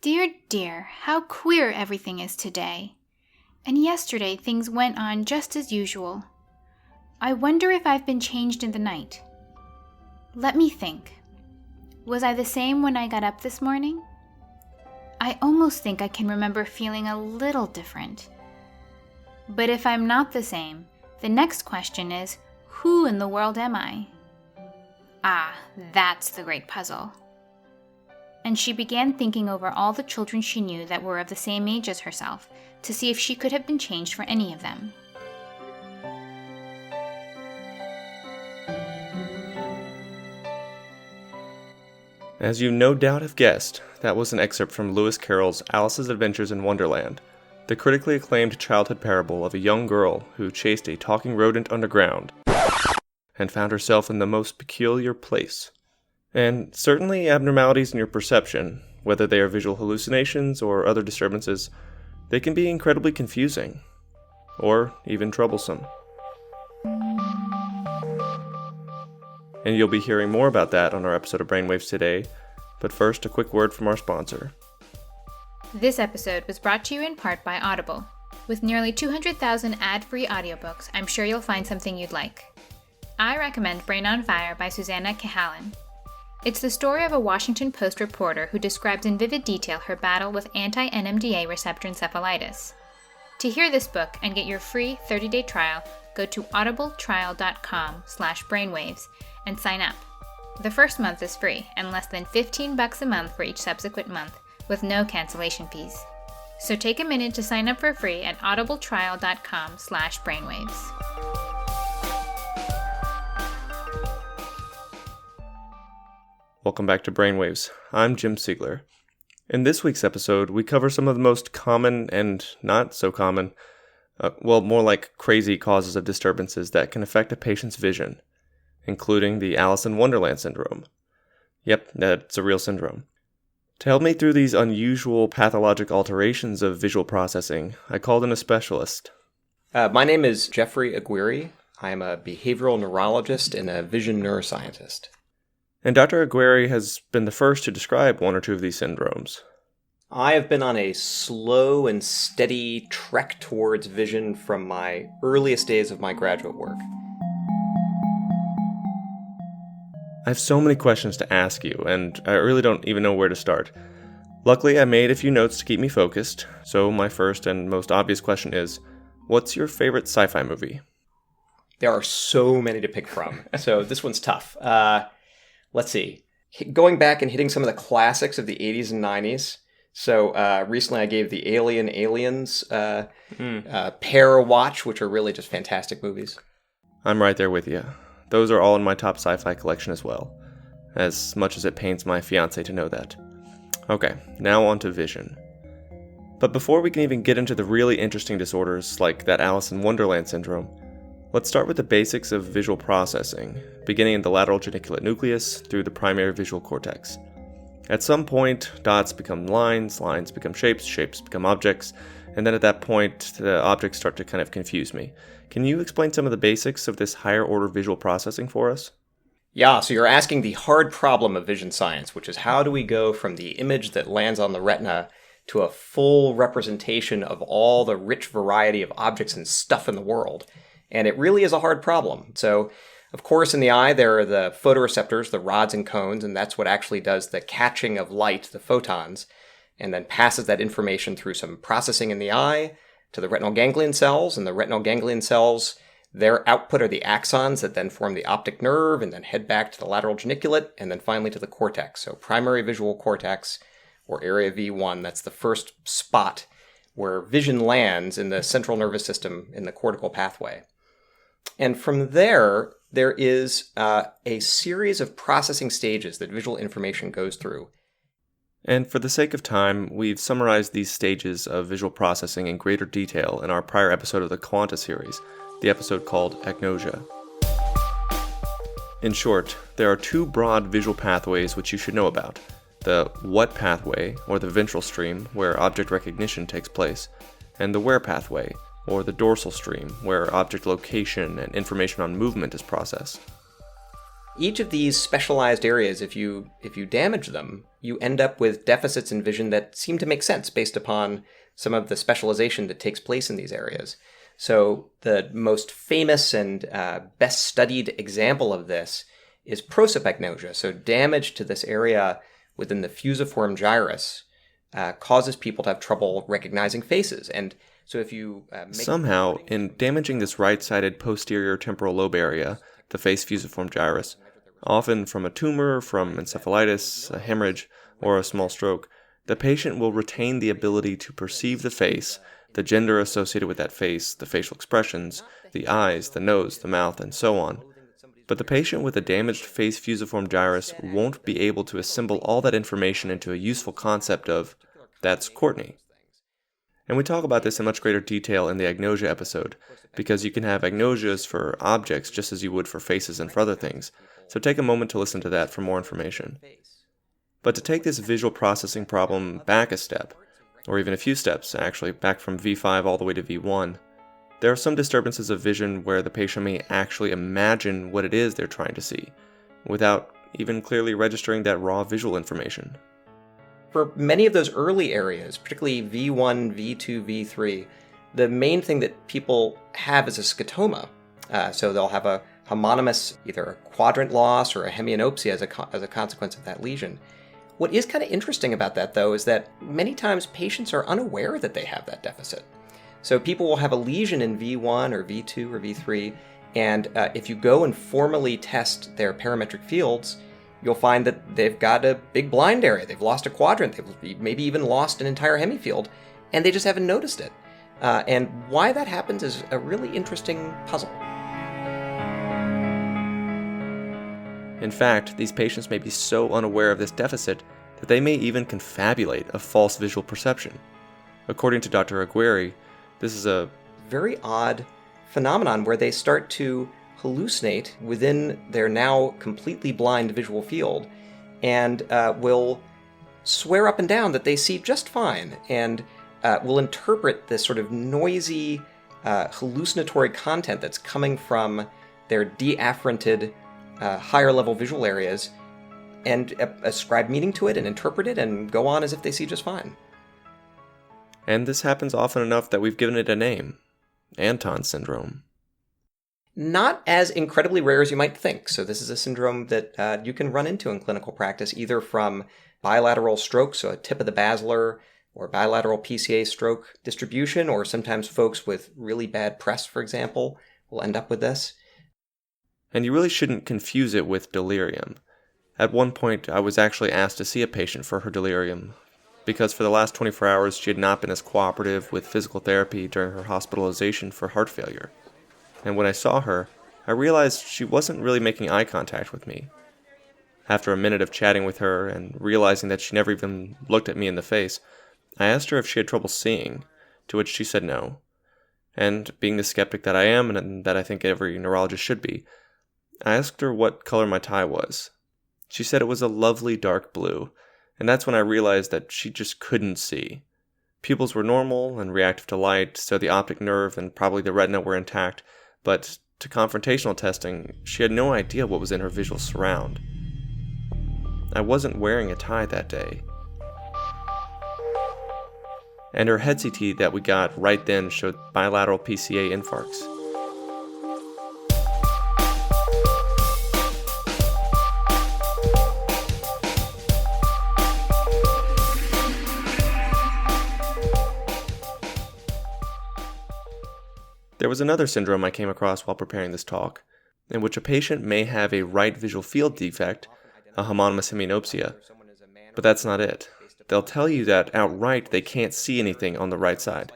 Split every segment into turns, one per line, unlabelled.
Dear, dear, how queer everything is today. And yesterday things went on just as usual. I wonder if I've been changed in the night. Let me think. Was I the same when I got up this morning? I almost think I can remember feeling a little different. But if I'm not the same, the next question is, who in the world am I? Ah, that's the great puzzle. And she began thinking over all the children she knew that were of the same age as herself, to see if she could have been changed for any of them.
As you no doubt have guessed, that was an excerpt from Lewis Carroll's Alice's Adventures in Wonderland, the critically acclaimed childhood parable of a young girl who chased a talking rodent underground and found herself in the most peculiar place. And certainly abnormalities in your perception, whether they are visual hallucinations or other disturbances, they can be incredibly confusing, or even troublesome. And you'll be hearing more about that on our episode of Brainwaves today, but first a quick word from our sponsor.
This episode was brought to you in part by Audible. With nearly 200,000 ad-free audiobooks, I'm sure you'll find something you'd like. I recommend Brain on Fire by Susanna Cahalan. It's the story of a Washington Post reporter who describes in vivid detail her battle with anti-NMDA receptor encephalitis. To hear this book and get your free 30-day trial, go to audibletrial.com/brainwaves and sign up. The first month is free and less than $15 a month for each subsequent month, with no cancellation fees. So take a minute to sign up for free at audibletrial.com/brainwaves.
Welcome back to Brainwaves. I'm Jim Siegler. In this week's episode, we cover some of the most common and not so common, more like crazy causes of disturbances that can affect a patient's vision, including the Alice in Wonderland syndrome. Yep, that's a real syndrome. To help me through these unusual pathologic alterations of visual processing, I called in a specialist.
My name is Geoff Aguirre. I am a behavioral neurologist and a vision neuroscientist.
And Dr. Aguirre has been the first to describe one or two of these syndromes.
I have been on a slow and steady trek towards vision from my earliest days of my graduate work.
I have so many questions to ask you, and I really don't even know where to start. Luckily, I made a few notes to keep me focused, so my first and most obvious question is, what's your favorite sci-fi movie?
There are so many to pick from, so this one's tough. Let's see. Going back and hitting some of the classics of the 80s and 90s. So recently I gave the Aliens pair a watch, which are really just fantastic movies.
I'm right there with you. Those are all in my top sci-fi collection as well, as much as it pains my fiancé to know that. Okay, now on to vision. But before we can even get into the really interesting disorders like that Alice in Wonderland syndrome, let's start with the basics of visual processing, beginning in the lateral geniculate nucleus through the primary visual cortex. At some point, dots become lines, lines become shapes, shapes become objects, and then at that point, the objects start to kind of confuse me. Can you explain some of the basics of this higher order visual processing for us?
Yeah, so you're asking the hard problem of vision science, which is how do we go from the image that lands on the retina to a full representation of all the rich variety of objects and stuff in the world? And it really is a hard problem. So, of course, in the eye, there are the photoreceptors, the rods and cones, and that's what actually does the catching of light, the photons, and then passes that information through some processing in the eye to the retinal ganglion cells. And the retinal ganglion cells, their output are the axons that then form the optic nerve and then head back to the lateral geniculate and then finally to the cortex. So primary visual cortex, or area V1, that's the first spot where vision lands in the central nervous system in the cortical pathway. And from there is a series of processing stages that visual information goes through.
And for the sake of time, we've summarized these stages of visual processing in greater detail in our prior episode of the Quanta series, the episode called Agnosia. In short, there are two broad visual pathways which you should know about. The what pathway, or the ventral stream, where object recognition takes place, and the where pathway, or the dorsal stream, where object location and information on movement is processed.
Each of these specialized areas, if you damage them, you end up with deficits in vision that seem to make sense based upon some of the specialization that takes place in these areas. So the most famous and best studied example of this is prosopagnosia. So damage to this area within the fusiform gyrus causes people to have trouble recognizing faces. And so if you
somehow, in damaging this right-sided posterior temporal lobe area, the face fusiform gyrus, often from a tumor, from encephalitis, a hemorrhage, or a small stroke, the patient will retain the ability to perceive the face, the gender associated with that face, the facial expressions, the eyes, the nose, the mouth, and so on. But the patient with a damaged face fusiform gyrus won't be able to assemble all that information into a useful concept of, that's Courtney. And we talk about this in much greater detail in the agnosia episode, because you can have agnosias for objects just as you would for faces and for other things, so take a moment to listen to that for more information. But to take this visual processing problem back a step, or even a few steps actually, back from V5 all the way to V1, there are some disturbances of vision where the patient may actually imagine what it is they're trying to see, without even clearly registering that raw visual information.
For many of those early areas, particularly V1, V2, V3, the main thing that people have is a scotoma. So they'll have a homonymous, either a quadrant loss or a hemianopsia as a consequence of that lesion. What is kind of interesting about that, though, is that many times patients are unaware that they have that deficit. So people will have a lesion in V1 or V2 or V3, and if you go and formally test their parametric fields, you'll find that they've got a big blind area. They've lost a quadrant. They've maybe even lost an entire hemifield, and they just haven't noticed it. And why that happens is a really interesting puzzle.
In fact, these patients may be so unaware of this deficit that they may even confabulate a false visual perception. According to Dr. Aguirre, this is a
very odd phenomenon where they start to hallucinate within their now completely blind visual field and will swear up and down that they see just fine and will interpret this sort of noisy, hallucinatory content that's coming from their deafferented higher level visual areas and ascribe meaning to it and interpret it and go on as if they see just fine.
And this happens often enough that we've given it a name, Anton syndrome.
Not as incredibly rare as you might think. So this is a syndrome that you can run into in clinical practice, either from bilateral stroke, so a tip of the basilar, or bilateral PCA stroke distribution, or sometimes folks with really bad press, for example, will end up with this.
And you really shouldn't confuse it with delirium. At one point, I was actually asked to see a patient for her delirium, because for the last 24 hours she had not been as cooperative with physical therapy during her hospitalization for heart failure. And when I saw her, I realized she wasn't really making eye contact with me. After a minute of chatting with her and realizing that she never even looked at me in the face, I asked her if she had trouble seeing, to which she said no. And being the skeptic that I am, and that I think every neurologist should be, I asked her what color my tie was. She said it was a lovely dark blue, and that's when I realized that she just couldn't see. Pupils were normal and reactive to light, so the optic nerve and probably the retina were intact, but to confrontational testing, she had no idea what was in her visual surround. I wasn't wearing a tie that day. And her head CT that we got right then showed bilateral PCA infarcts. There was another syndrome I came across while preparing this talk, in which a patient may have a right visual field defect, a homonymous hemianopsia, but that's not it. They'll tell you that outright they can't see anything on the right side,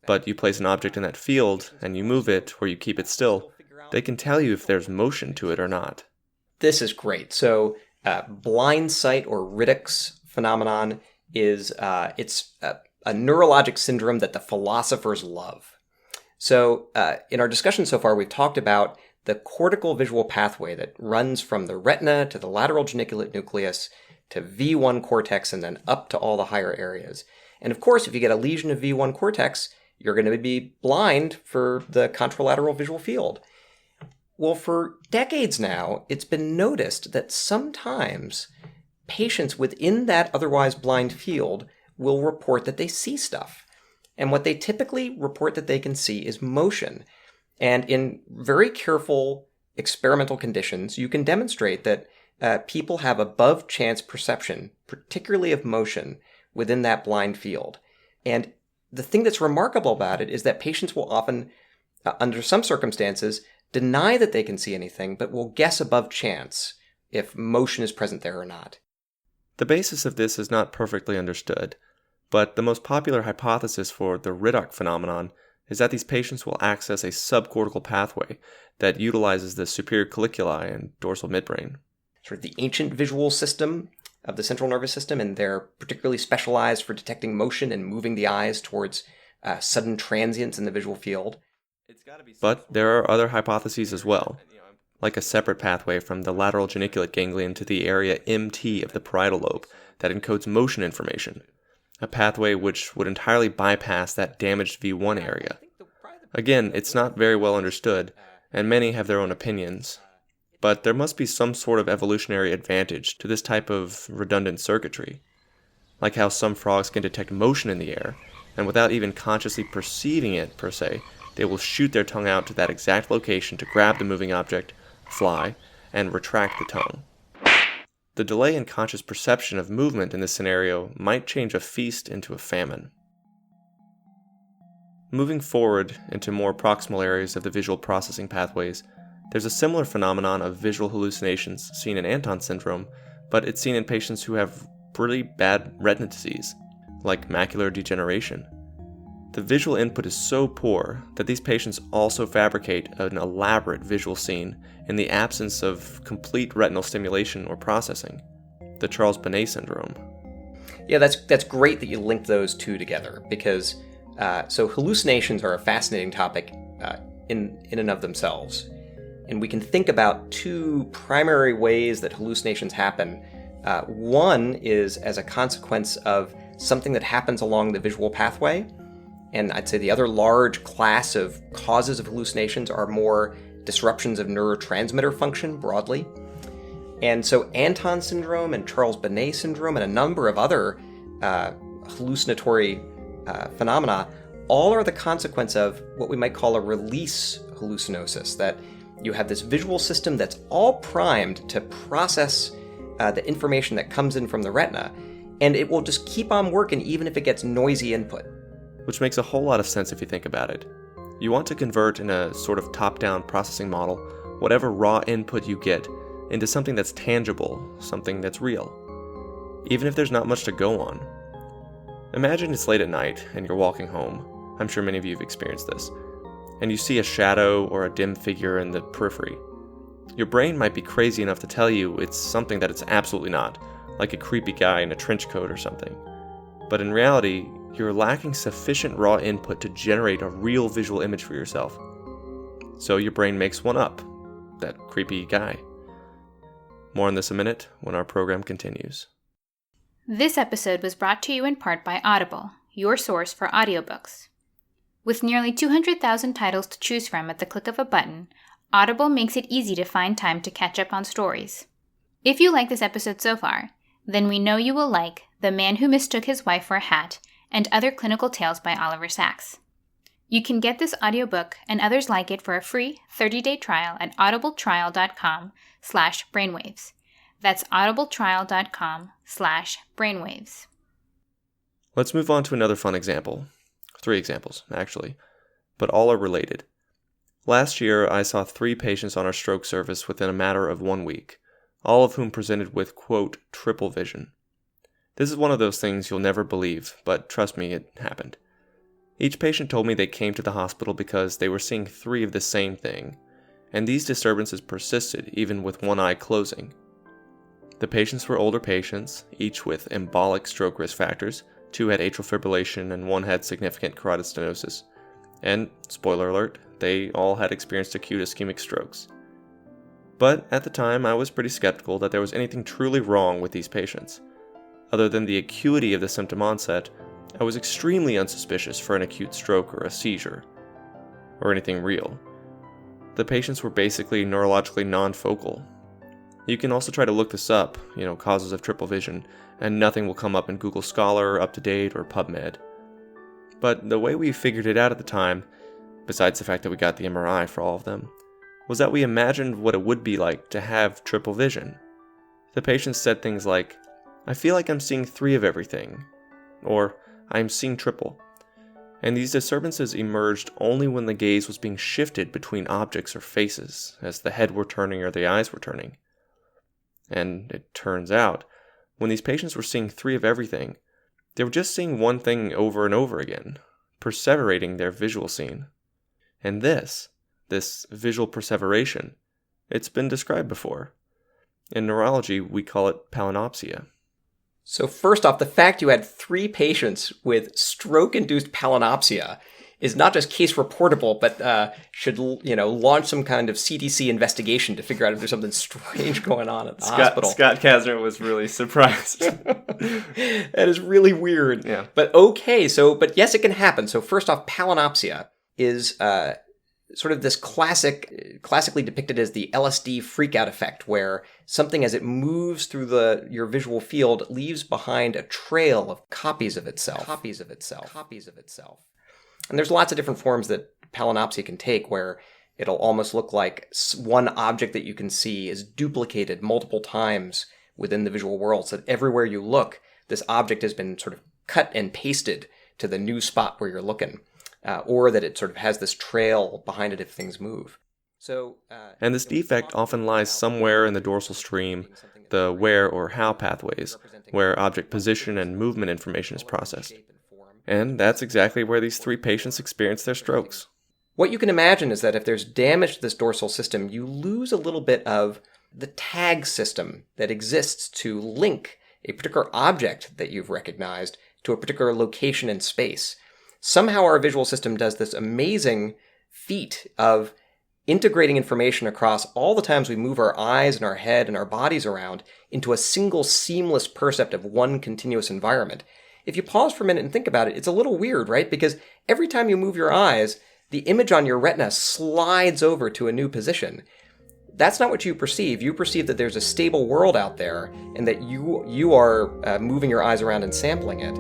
but you place an object in that field and you move it or you keep it still, they can tell you if there's motion to it or not.
This is great. So blindsight or Riddick's phenomenon is it's a neurologic syndrome that the philosophers love. So in our discussion so far, we've talked about the cortical visual pathway that runs from the retina to the lateral geniculate nucleus to V1 cortex and then up to all the higher areas. And of course, if you get a lesion of V1 cortex, you're going to be blind for the contralateral visual field. Well, for decades now, it's been noticed that sometimes patients within that otherwise blind field will report that they see stuff. And what they typically report that they can see is motion. And in very careful experimental conditions, you can demonstrate that people have above chance perception, particularly of motion, within that blind field. And the thing that's remarkable about it is that patients will often, under some circumstances, deny that they can see anything, but will guess above chance if motion is present there or not.
The basis of this is not perfectly understood, but the most popular hypothesis for the Riddoch phenomenon is that these patients will access a subcortical pathway that utilizes the superior colliculi and dorsal midbrain.
Sort of the ancient visual system of the central nervous system, and they're particularly specialized for detecting motion and moving the eyes towards sudden transients in the visual field.
But there are other hypotheses as well, like a separate pathway from the lateral geniculate ganglion to the area MT of the parietal lobe that encodes motion information, a pathway which would entirely bypass that damaged V1 area. Again, it's not very well understood, and many have their own opinions, but there must be some sort of evolutionary advantage to this type of redundant circuitry, like how some frogs can detect motion in the air, and without even consciously perceiving it per se, they will shoot their tongue out to that exact location to grab the moving object, fly, and retract the tongue. The delay in conscious perception of movement in this scenario might change a feast into a famine. Moving forward into more proximal areas of the visual processing pathways, there's a similar phenomenon of visual hallucinations seen in Anton syndrome, but it's seen in patients who have really bad retina disease, like macular degeneration. The visual input is so poor that these patients also fabricate an elaborate visual scene in the absence of complete retinal stimulation or processing, the Charles Bonnet syndrome.
Yeah, that's great that you linked those two together, because so hallucinations are a fascinating topic in and of themselves. And we can think about two primary ways that hallucinations happen. One is as a consequence of something that happens along the visual pathway. And I'd say the other large class of causes of hallucinations are more disruptions of neurotransmitter function broadly. And so Anton syndrome and Charles Bonnet syndrome and a number of other hallucinatory phenomena all are the consequence of what we might call a release hallucinosis, that you have this visual system that's all primed to process the information that comes in from the retina, and it will just keep on working even if it gets noisy input.
Which makes a whole lot of sense if you think about it. You want to convert in a sort of top-down processing model whatever raw input you get into something that's tangible, something that's real, even if there's not much to go on. Imagine it's late at night and you're walking home. I'm sure many of you have experienced this. And you see a shadow or a dim figure in the periphery. Your brain might be crazy enough to tell you it's something that it's absolutely not, like a creepy guy in a trench coat or something. But in reality, you're lacking sufficient raw input to generate a real visual image for yourself. So your brain makes one up, that creepy guy. More on this in a minute when our program continues.
This episode was brought to you in part by Audible, your source for audiobooks. With nearly 200,000 titles to choose from at the click of a button, Audible makes it easy to find time to catch up on stories. If you like this episode so far, then we know you will like The Man Who Mistook His Wife for a Hat and Other Clinical Tales by Oliver Sacks. You can get this audiobook and others like it for a free 30-day trial at audibletrial.com/brainwaves. That's audibletrial.com/brainwaves.
Let's move on to another fun example. 3 examples, actually, but all are related. Last year, I saw 3 patients on our stroke service within a matter of 1 week, all of whom presented with, quote, triple vision. This is one of those things you'll never believe, but trust me, it happened. Each patient told me they came to the hospital because they were seeing 3 of the same thing, and these disturbances persisted even with one eye closing. The patients were older patients, each with embolic stroke risk factors. 2 had atrial fibrillation and 1 had significant carotid stenosis. And, spoiler alert, they all had experienced acute ischemic strokes. But at the time, I was pretty skeptical that there was anything truly wrong with these patients. Other than the acuity of the symptom onset, I was extremely unsuspicious for an acute stroke or a seizure, or anything real. The patients were basically neurologically non-focal. You can also try to look this up, causes of triple vision, and nothing will come up in Google Scholar, UpToDate, or PubMed. But the way we figured it out at the time, besides the fact that we got the MRI for all of them, was that we imagined what it would be like to have triple vision. The patients said things like, "I feel like I'm seeing 3 of everything," or "I'm seeing triple." And these disturbances emerged only when the gaze was being shifted between objects or faces, as the head were turning or the eyes were turning. And it turns out, when these patients were seeing 3 of everything, they were just seeing one thing over and over again, perseverating their visual scene. And this visual perseveration, it's been described before. In neurology, we call it Palinopsia.
So first off, the fact you had 3 patients with stroke-induced Palinopsia is not just case reportable, but should launch some kind of CDC investigation to figure out if there's something strange going on at the hospital.
Scott Kasner was really surprised.
That is really weird.
Yeah.
But okay, but yes, it can happen. So first off, Palinopsia is sort of this classically depicted as the LSD freakout effect, where something as it moves through your visual field leaves behind a trail of copies of itself. And there's lots of different forms that Palinopsia can take, where it'll almost look like one object that you can see is duplicated multiple times within the visual world, so that everywhere you look, this object has been sort of cut and pasted to the new spot where you're looking, or that it sort of has this trail behind it if things move.
And this defect often lies somewhere in the dorsal stream, the where or how pathways, where object position and movement information is processed. And that's exactly where these 3 patients experienced their strokes.
What you can imagine is that if there's damage to this dorsal system, you lose a little bit of the tag system that exists to link a particular object that you've recognized to a particular location in space. Somehow our visual system does this amazing feat of integrating information across all the times we move our eyes and our head and our bodies around into a single seamless percept of one continuous environment. If you pause for a minute and think about it, it's a little weird, right? Because every time you move your eyes, the image on your retina slides over to a new position. That's not what you perceive. You perceive that there's a stable world out there and that you are moving your eyes around and sampling it.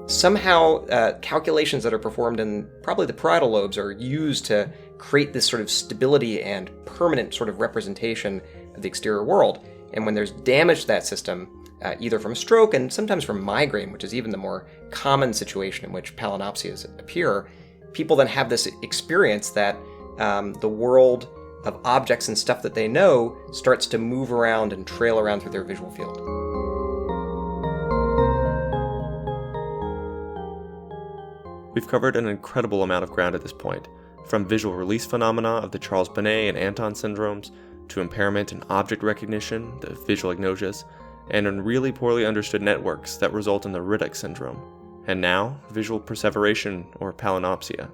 Somehow, calculations that are performed in probably the parietal lobes are used to create this sort of stability and permanent sort of representation of the exterior world. And when there's damage to that system, either from stroke and sometimes from migraine, which is even the more common situation in which Palinopsias appear, people then have this experience that the world of objects and stuff that they know starts to move around and trail around through their visual field.
We've covered an incredible amount of ground at this point, from visual release phenomena of the Charles-Bonnet and Anton syndromes, to impairment in object recognition, the visual agnosias, and in really poorly understood networks that result in the Riddick syndrome, and now visual perseveration or Palinopsia.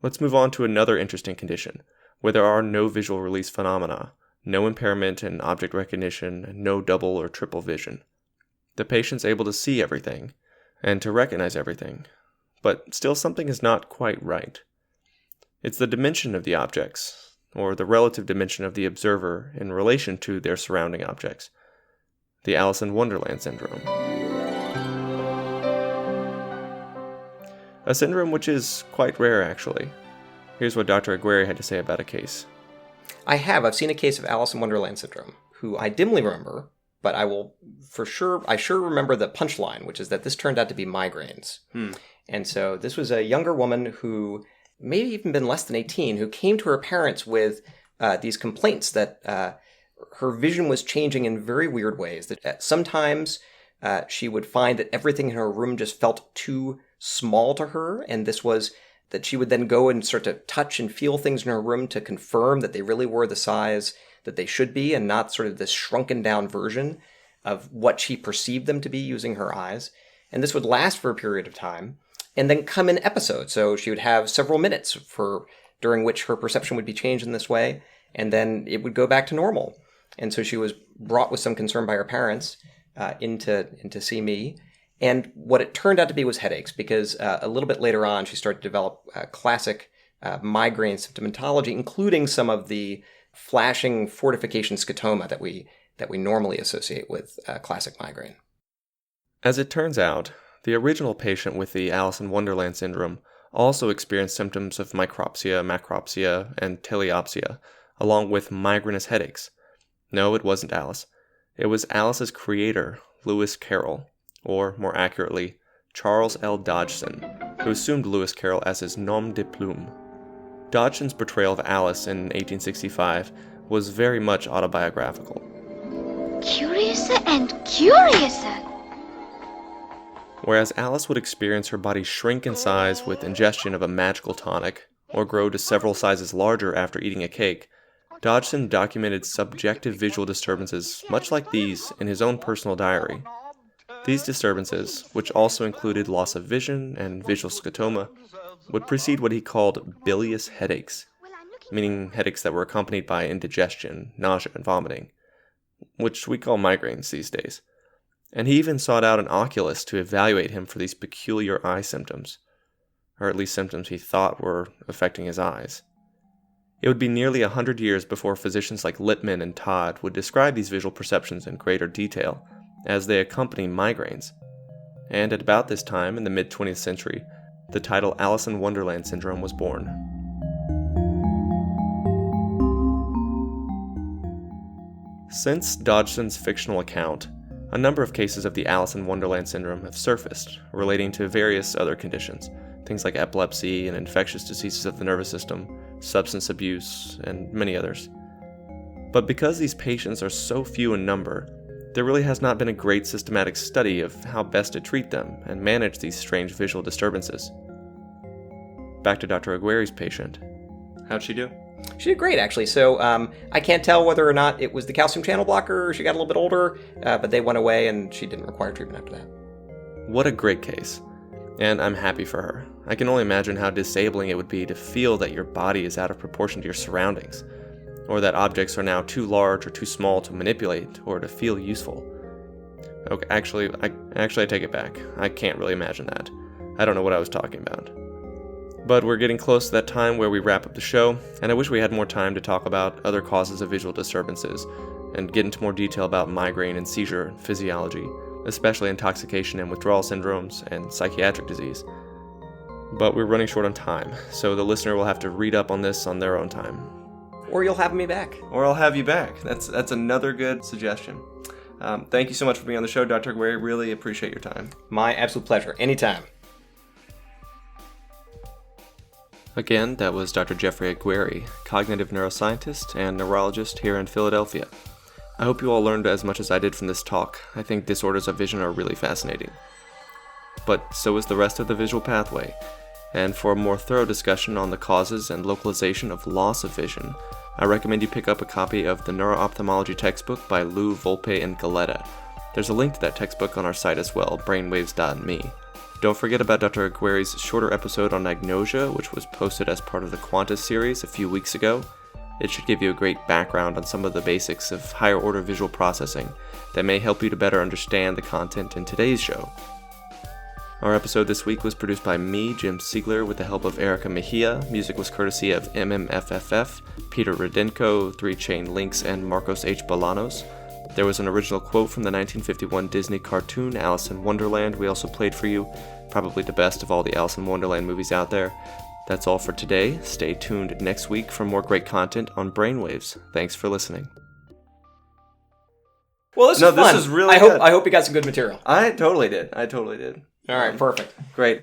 Let's move on to another interesting condition, where there are no visual release phenomena, no impairment in object recognition, and no double or triple vision. The patient's able to see everything, and to recognize everything, but still something is not quite right. It's the dimension of the objects, or the relative dimension of the observer in relation to their surrounding objects. The Alice in Wonderland syndrome. A syndrome which is quite rare, actually. Here's what Dr. Aguirre had to say about a case.
I've seen a case of Alice in Wonderland syndrome, who I dimly remember, but I sure remember the punchline, which is that this turned out to be migraines. And so this was a younger woman who maybe even been less than 18, who came to her parents with these complaints that her vision was changing in very weird ways. That sometimes she would find that everything in her room just felt too small to her, and this was that she would then go and start to touch and feel things in her room to confirm that they really were the size that they should be, and not sort of this shrunken down version of what she perceived them to be using her eyes. And this would last for a period of time, and then come in episodes. So she would have several minutes during which her perception would be changed in this way, and then it would go back to normal. And so she was brought with some concern by her parents in to see me. And what it turned out to be was headaches, because a little bit later on, she started to develop classic migraine symptomatology, including some of the flashing fortification scotoma that we normally associate with classic migraine.
As it turns out, the original patient with the Alice in Wonderland syndrome also experienced symptoms of micropsia, macropsia, and teleopsia, along with migrainous headaches. No, it wasn't Alice. It was Alice's creator, Lewis Carroll, or more accurately, Charles L. Dodgson, who assumed Lewis Carroll as his nom de plume. Dodgson's portrayal of Alice in 1865 was very much autobiographical.
Curiouser and curiouser.
Whereas Alice would experience her body shrink in size with ingestion of a magical tonic, or grow to several sizes larger after eating a cake, Dodgson documented subjective visual disturbances much like these in his own personal diary. These disturbances, which also included loss of vision and visual scotoma, would precede what he called bilious headaches, meaning headaches that were accompanied by indigestion, nausea, and vomiting, which we call migraines these days. And he even sought out an oculist to evaluate him for these peculiar eye symptoms, or at least symptoms he thought were affecting his eyes. It would be nearly 100 years before physicians like Lippmann and Todd would describe these visual perceptions in greater detail, as they accompany migraines. And at about this time, in the mid-20th century, the title Alice in Wonderland syndrome was born. Since Dodgson's fictional account, a number of cases of the Alice in Wonderland syndrome have surfaced, relating to various other conditions, things like epilepsy and infectious diseases of the nervous system, substance abuse, and many others. But because these patients are so few in number, there really has not been a great systematic study of how best to treat them and manage these strange visual disturbances. Back to Dr. Aguirre's patient. How'd she do?
She did great, actually. So I can't tell whether or not it was the calcium channel blocker or she got a little bit older, but they went away and she didn't require treatment after that.
What a great case. And I'm happy for her. I can only imagine how disabling it would be to feel that your body is out of proportion to your surroundings, or that objects are now too large or too small to manipulate or to feel useful. Okay, actually, I take it back. I can't really imagine that. I don't know what I was talking about. But we're getting close to that time where we wrap up the show, and I wish we had more time to talk about other causes of visual disturbances and get into more detail about migraine and seizure physiology, especially intoxication and withdrawal syndromes and psychiatric disease. But we're running short on time, so the listener will have to read up on this on their own time.
Or you'll have me back.
Or I'll have you back. That's another good suggestion. Thank you so much for being on the show, Dr. Aguirre. Really appreciate your time.
My absolute pleasure. Anytime.
Again, that was Dr. Geoffrey Aguirre, cognitive neuroscientist and neurologist here in Philadelphia. I hope you all learned as much as I did from this talk. I think disorders of vision are really fascinating. But so is the rest of the visual pathway. And for a more thorough discussion on the causes and localization of loss of vision, I recommend you pick up a copy of the Neuro-Ophthalmology textbook by Lou, Volpe, and Galetta. There's a link to that textbook on our site as well, brainwaves.me. Don't forget about Dr. Aguirre's shorter episode on agnosia, which was posted as part of the Qantas series a few weeks ago. It should give you a great background on some of the basics of higher order visual processing that may help you to better understand the content in today's show. Our episode this week was produced by me, Jim Siegler, with the help of Erica Mejia. Music was courtesy of MMFFF, Peter Rudenko, 3 Chain Links, and Marcos H. Bolanos. There was an original quote from the 1951 Disney cartoon Alice in Wonderland we also played for you, probably the best of all the Alice in Wonderland movies out there. That's all for today. Stay tuned next week for more great content on Brainwaves. Thanks for listening.
Well, this is fun.
This is really good.
I hope you got some good material.
I totally did.
All right, perfect.
Great.